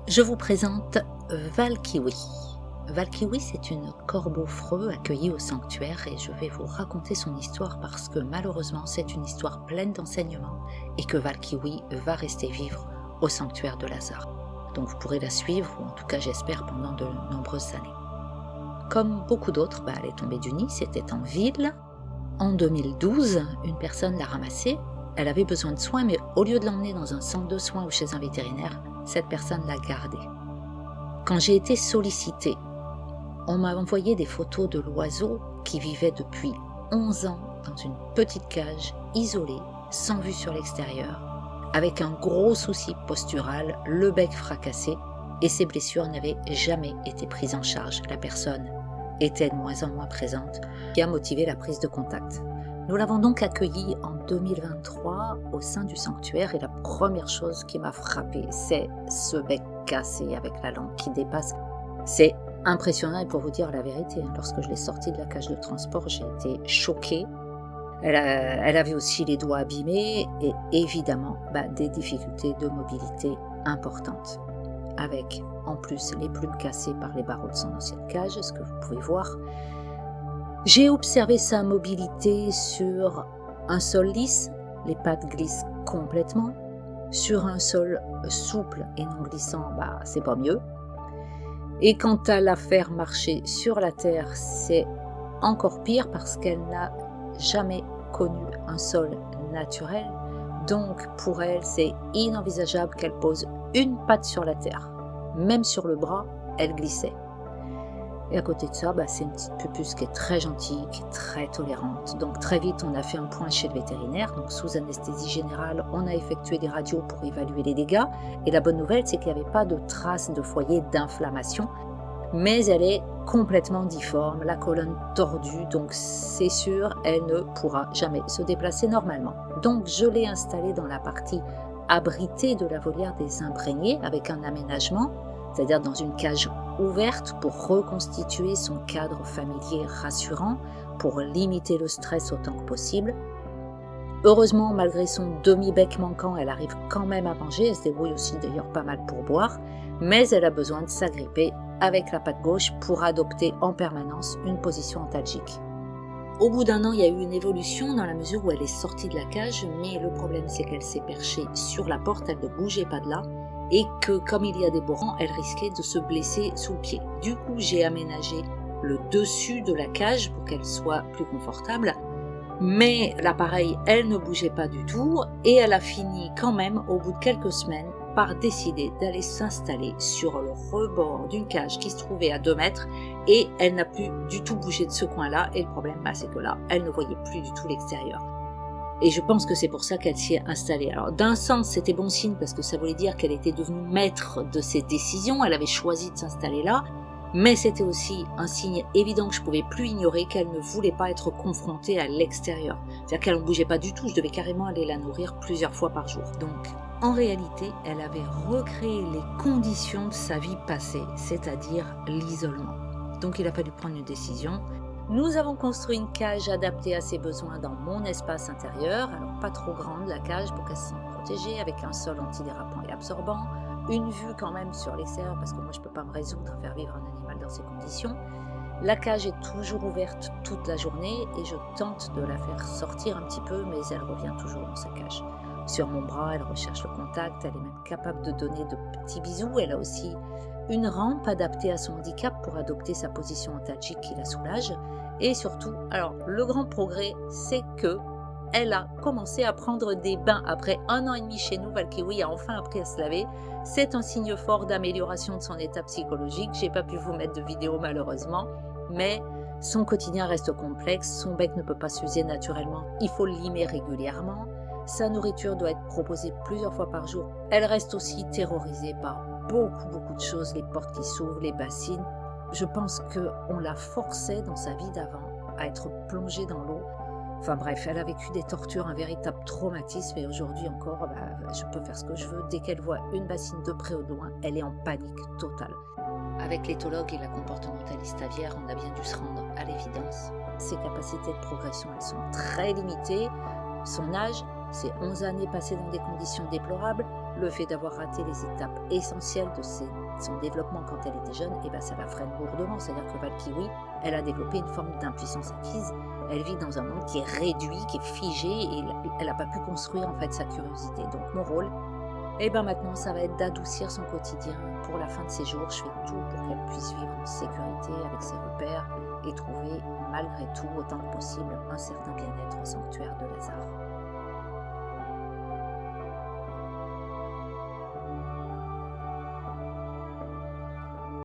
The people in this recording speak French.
Je vous présente Valkiwi. Valkiwi, c'est une corbeau-freux accueillie au sanctuaire et je vais vous raconter son histoire parce que malheureusement c'est une histoire pleine d'enseignements et que Valkiwi va rester vivre au sanctuaire de Lazare. Donc vous pourrez la suivre, ou en tout cas j'espère, pendant de nombreuses années. Comme beaucoup d'autres, elle est tombée du nid, c'était en ville. En 2012, une personne l'a ramassée. Elle avait besoin de soins, mais au lieu de l'emmener dans un centre de soins ou chez un vétérinaire, cette personne l'a gardée. Quand j'ai été sollicitée, on m'a envoyé des photos de l'oiseau qui vivait depuis 11 ans dans une petite cage, isolée, sans vue sur l'extérieur, avec un gros souci postural, le bec fracassé, et ses blessures n'avaient jamais été prises en charge. La personne était de moins en moins présente, qui a motivé la prise de contact. Nous l'avons donc accueillie en 2023 au sein du sanctuaire et la première chose qui m'a frappée, c'est ce bec cassé avec la langue qui dépasse. C'est impressionnant et pour vous dire la vérité, lorsque je l'ai sortie de la cage de transport, j'ai été choquée. Elle avait aussi les doigts abîmés et évidemment des difficultés de mobilité importantes. Avec en plus les plumes cassées par les barreaux de son ancienne cage, ce que vous pouvez voir. J'ai observé sa mobilité sur un sol lisse, les pattes glissent complètement. Sur un sol souple et non glissant, c'est pas mieux. Et quant à la faire marcher sur la terre, c'est encore pire parce qu'elle n'a jamais connu un sol naturel. Donc pour elle, c'est inenvisageable qu'elle pose une patte sur la terre. Même sur le bras, elle glissait. Et à côté de ça, c'est une petite pupusse qui est très gentille, qui est très tolérante. Donc très vite, on a fait un point chez le vétérinaire. Donc sous anesthésie générale, on a effectué des radios pour évaluer les dégâts. Et la bonne nouvelle, c'est qu'il n'y avait pas de traces de foyer d'inflammation. Mais elle est complètement difforme, la colonne tordue. Donc c'est sûr, elle ne pourra jamais se déplacer normalement. Donc je l'ai installée dans la partie abritée de la volière des imprégnés avec un aménagement, c'est-à-dire dans une cage ouverte pour reconstituer son cadre familier rassurant, pour limiter le stress autant que possible. Heureusement, malgré son demi-bec manquant, elle arrive quand même à manger, elle se débrouille aussi d'ailleurs pas mal pour boire, mais elle a besoin de s'agripper avec la patte gauche pour adopter en permanence une position antalgique. Au bout d'un an, il y a eu une évolution dans la mesure où elle est sortie de la cage, mais le problème c'est qu'elle s'est perchée sur la porte, elle ne bougeait pas de là, et que comme il y a des borans, elle risquait de se blesser sous le pied. Du coup, j'ai aménagé le dessus de la cage pour qu'elle soit plus confortable, mais l'appareil, elle ne bougeait pas du tout, et elle a fini quand même, au bout de quelques semaines, par décider d'aller s'installer sur le rebord d'une cage qui se trouvait à 2 mètres, et elle n'a plus du tout bougé de ce coin-là, et le problème, c'est que là, elle ne voyait plus du tout l'extérieur. Et je pense que c'est pour ça qu'elle s'y est installée. Alors d'un sens, c'était bon signe parce que ça voulait dire qu'elle était devenue maître de ses décisions, elle avait choisi de s'installer là, mais c'était aussi un signe évident que je ne pouvais plus ignorer qu'elle ne voulait pas être confrontée à l'extérieur. C'est-à-dire qu'elle ne bougeait pas du tout, je devais carrément aller la nourrir plusieurs fois par jour. Donc en réalité, elle avait recréé les conditions de sa vie passée, c'est-à-dire l'isolement. Donc il a fallu prendre une décision. Nous avons construit une cage adaptée à ses besoins dans mon espace intérieur, alors pas trop grande la cage pour qu'elle se sente protégée, avec un sol antidérapant et absorbant, une vue quand même sur l'extérieur parce que moi je ne peux pas me résoudre à faire vivre un animal dans ces conditions. La cage est toujours ouverte toute la journée et je tente de la faire sortir un petit peu, mais elle revient toujours dans sa cage. Sur mon bras, elle recherche le contact, elle est même capable de donner de petits bisous, elle a aussi une rampe adaptée à son handicap pour adopter sa position antalgique qui la soulage. Et surtout, alors le grand progrès, c'est que elle a commencé à prendre des bains. Après 1 an et demi chez nous, Valkiwi a enfin appris à se laver. C'est un signe fort d'amélioration de son état psychologique. J'ai pas pu vous mettre de vidéo malheureusement, mais son quotidien reste complexe. Son bec ne peut pas s'user naturellement. Il faut le limer régulièrement. Sa nourriture doit être proposée plusieurs fois par jour. Elle reste aussi terrorisée par beaucoup de choses, les portes qui s'ouvrent, les bassines. Je pense qu'on la forçait dans sa vie d'avant à être plongée dans l'eau. Enfin bref, elle a vécu des tortures, un véritable traumatisme et aujourd'hui encore, je peux faire ce que je veux. Dès qu'elle voit une bassine de près ou de loin, elle est en panique totale. Avec l'éthologue et la comportementaliste aviaire, on a bien dû se rendre à l'évidence. Ses capacités de progression, elles sont très limitées. Son âge Ces 11 années passées dans des conditions déplorables, le fait d'avoir raté les étapes essentielles de son développement quand elle était jeune, et ben ça la freine lourdement. C'est-à-dire que Valkyrie, elle a développé une forme d'impuissance acquise. Elle vit dans un monde qui est réduit, qui est figé, et elle n'a pas pu construire en fait sa curiosité. Donc mon rôle, et ben maintenant, ça va être d'adoucir son quotidien. Pour la fin de ses jours, je fais tout pour qu'elle puisse vivre en sécurité avec ses repères et trouver, malgré tout, autant que possible, un certain bien-être au sanctuaire de Lazare.